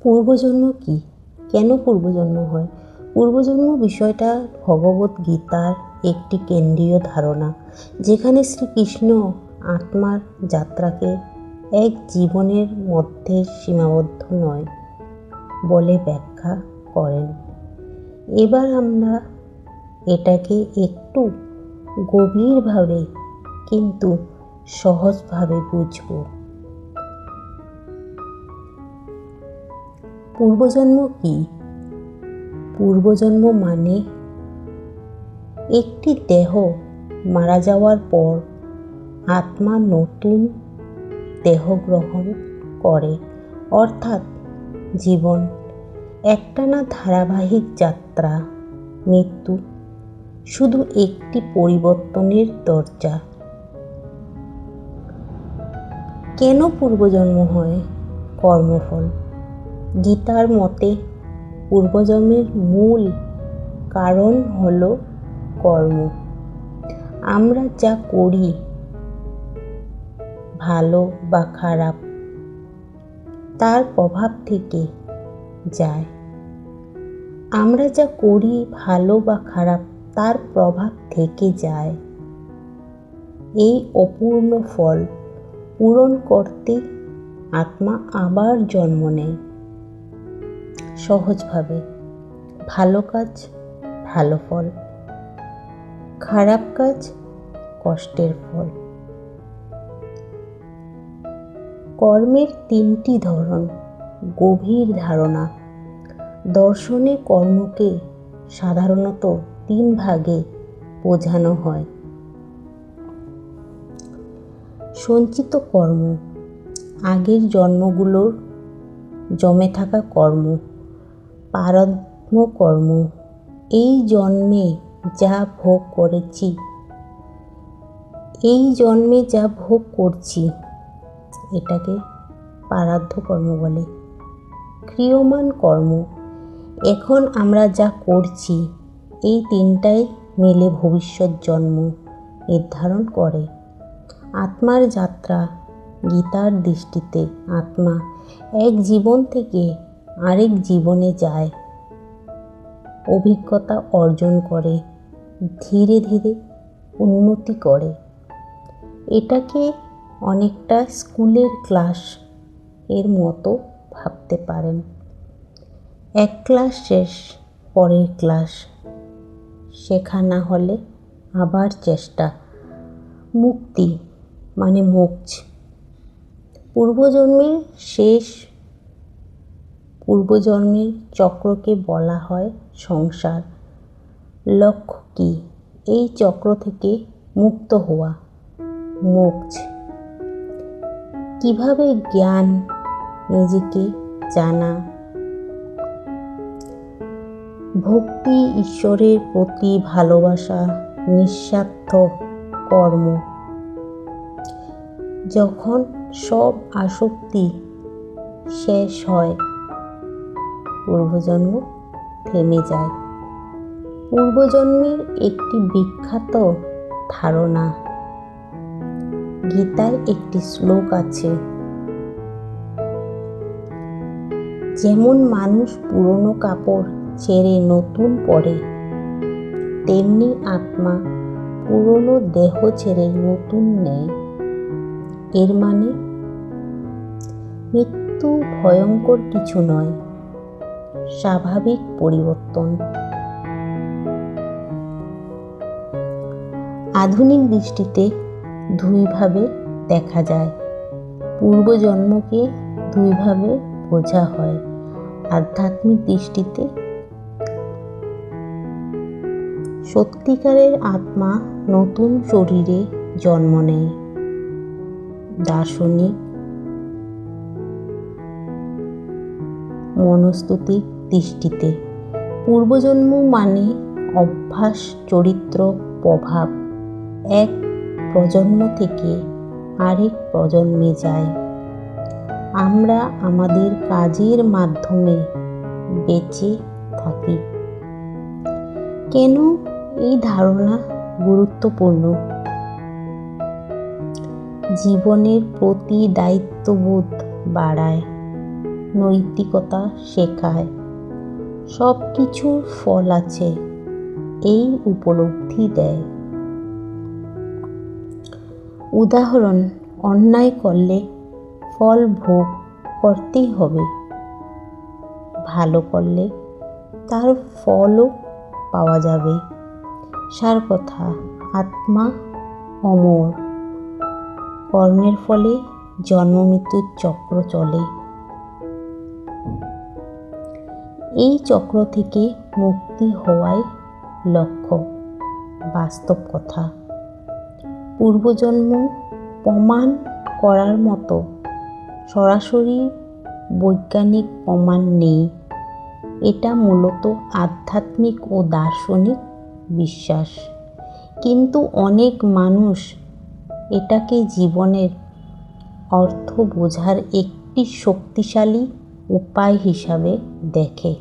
পূর্বজন্ম কি? কেন পূর্বজন্ম হয়? পূর্বজন্ম বিষয়টা ভগবত গীতার একটি কেন্দ্রীয় ধারণা, যেখানে শ্রীকৃষ্ণ আত্মার যাত্রাকে এক জীবনের মধ্যে সীমাবদ্ধ নয় বলে ব্যাখ্যা করেন। এবার আমরা এটাকে একটু গভীরভাবে কিন্তু সহজভাবে বুঝব। পূর্বজন্ম কি? পূর্বজন্ম মানে একটি দেহ মারা যাওয়ার পর আত্মা নতুন দেহ গ্রহণ করে, অর্থাৎ জীবন একটানা ধারাবাহিক যাত্রা। মৃত্যু শুধু একটি পরিবর্তনের দরজা। কেন পূর্বজন্ম হয়? কর্মফল। গীতার মতে পূর্বজন্মের মূল কারণ হলো কর্ম। আমরা যা করি, ভালো বা খারাপ, তার প্রভাব থেকে যায়। আমরা যা করি, ভালো বা খারাপ, তার প্রভাব থেকে যায়। এই অপূর্ণ ফল পূরণ করতে আত্মা আবার জন্ম নেয়। সহজভাবে, ভালো কাজ ভালো ফল, খারাপ কাজ কষ্টের ফল। কর্মের তিনটি ধরন। গভীর ধারণা। দর্শনে কর্মকে সাধারণত 3 ভাগে বোঝানো হয়। সঞ্চিত কর্ম, আগের জন্মগুলোর জমে থাকা কর্ম। প্রারব্ধ কর্ম, এই জন্মে যা ভোগ করেছি, এই জন্মে যা ভোগ করছি, এটাকে প্রারব্ধ কর্ম বলে। ক্রিয়মান কর্ম, এখন আমরা যা করছি, এই তিনটাই মিলে ভবিষ্যৎ জন্ম নির্ধারণ করে। আত্মার যাত্রা। গীতার দৃষ্টিতে আত্মা এক জীবন থেকে আরেক জীবনে যায়, অভিজ্ঞতা অর্জন করে, ধীরে ধীরে উন্নতি করে। এটাকে অনেকটা স্কুলের ক্লাস এর মতো ভাবতে পারেন। এক ক্লাস শেষ, পরের ক্লাস। শেখা না হলে আবার চেষ্টা। মুক্তি মানে মোক্ষ। পূর্বজন্মের শেষ। পূর্বজন্মের চক্রকে বলা হয় সংসার। লক্ষ্য কি? এই চক্র থেকে মুক্ত হওয়া, মোক্ষ। কিভাবে জ্ঞান, নিজেকে জানা, ভক্তি, ঈশ্বরের প্রতি ভালোবাসা, নিঃস্বার্থ কর্ম। যখন সব আসক্তি শেষ হয়, পূর্বজন্ম থেমে যায়। পূর্বজন্মের একটি বিখ্যাত ধারণা। গীতায় একটি শ্লোক আছে, যেমন মানুষ পুরনো কাপড় ছেড়ে নতুন পরে, তেমনি আত্মা পুরনো দেহ ছেড়ে নতুন নেয়। এর মানে মৃত্যু ভয়ঙ্কর কিছু নয়, স্বাভাবিক পরিবর্তন। আধুনিক দৃষ্টিতে 2 ভাবে দেখা যায়। পূর্বজন্মকে 2 ভাবে বোঝা হয়। আধ্যাত্মিক দৃষ্টিতে সত্যিকারের আত্মা নতুন শরীরে জন্ম নেয়। দার্শনিক মনস্তাত্ত্বিক দৃষ্টিতে পূর্বজন্ম মানে অভ্যাস, চরিত্র, প্রভাব এক প্রজন্ম থেকে আরেক প্রজন্মে যায়। আমরা আমাদের কাজের মাধ্যমে বেঁচে থাকি। কেন এই ধারণা গুরুত্বপূর্ণ? জীবনের প্রতি দায়িত্ববোধ বাড়ায়। নৈতিকতা শেখায়। সব কিছুর ফল আছে, এই উপলব্ধি দেয়। উদাহরণ, অন্যায় করলে ফল ভোগ করতেই হবে, ভালো করলে তার ফলও পাওয়া যাবে। সার কথা, আত্মা অমর, কর্মের ফলে জন্ম মৃত্যুর চক্র চলে। এই চক্র থেকে মুক্তি হওয়াই লক্ষ্য। বাস্তব কথা, পূর্বজন্ম প্রমাণ করার মতো সরাসরি বৈজ্ঞানিক প্রমাণ নেই। এটা মূলত আধ্যাত্মিক ও দার্শনিক বিশ্বাস। কিন্তু অনেক মানুষ এটাকে জীবনের অর্থ বোঝার একটি শক্তিশালী উপায় হিসাবে দেখে।